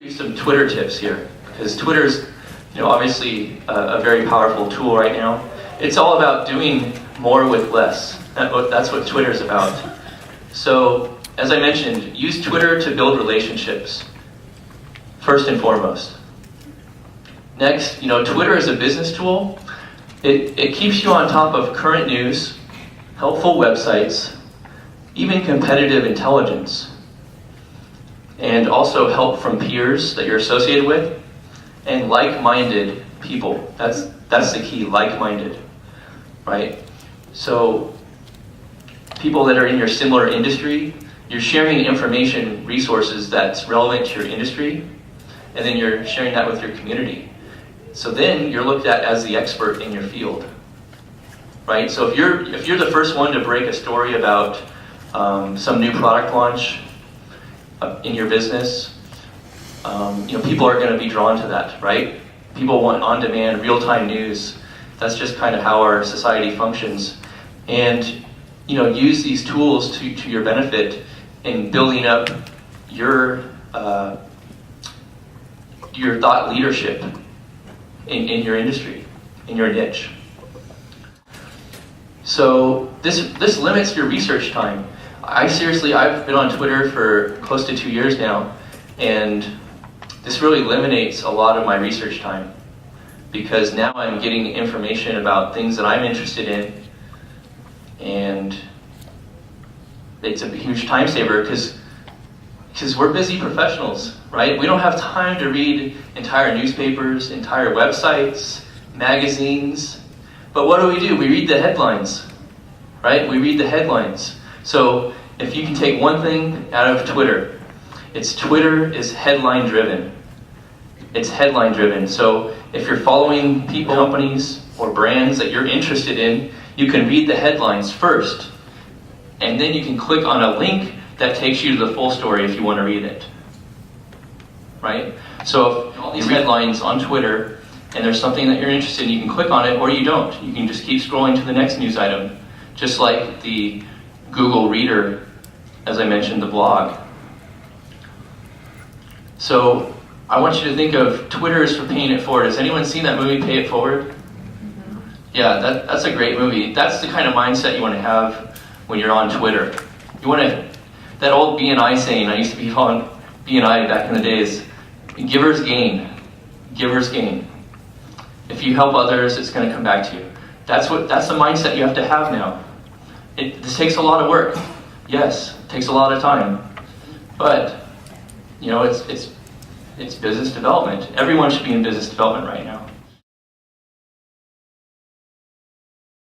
Some Twitter tips here, because Twitter's, obviously a very powerful tool right now. It's all about doing more with less. That's what Twitter's about. So, as I mentioned, use Twitter to build relationships, first and foremost. Next, Twitter is a business tool. It keeps you on top of current news, helpful websites, even competitive intelligence, and also help from peers that you're associated with, and like-minded people. That's the key, like-minded, right? So people that are in your similar industry, you're sharing information, resources that's relevant to your industry, and then you're sharing that with your community. So then you're looked at as the expert in your field, right? So if you're the first one to break a story about some new product launch in your business, people are going to be drawn to that, right? People want on-demand, real-time news. That's just kind of how our society functions. And use these tools to your benefit in building up your thought leadership in your industry, in your niche. So this limits your research time. I've been on Twitter for close to 2 years now, and this really eliminates a lot of my research time, because now I'm getting information about things that I'm interested in, and it's a huge time saver because we're busy professionals, right? We don't have time to read entire newspapers, entire websites, magazines, but what do? We read the headlines, right? We read the headlines. So if you can take one thing out of Twitter, Twitter is headline driven. It's headline driven. So if you're following people, companies, or brands that you're interested in, you can read the headlines first, and then you can click on a link that takes you to the full story if you want to read it, right? So if all these headlines on Twitter, and there's something that you're interested in, you can click on it, or you don't. You can just keep scrolling to the next news item, just like the Google Reader, as I mentioned, the blog. So I want you to think of Twitter as for paying it forward. Has anyone seen that movie, Pay It Forward? Mm-hmm. Yeah, that's a great movie. That's the kind of mindset you want to have when you're on Twitter. You want to, that old BNI saying, I used to be on BNI back in the days, givers gain. Givers gain. If you help others, it's going to come back to you. That's the mindset you have to have now. This takes a lot of work. Yes, it takes a lot of time. But, it's business development. Everyone should be in business development right now.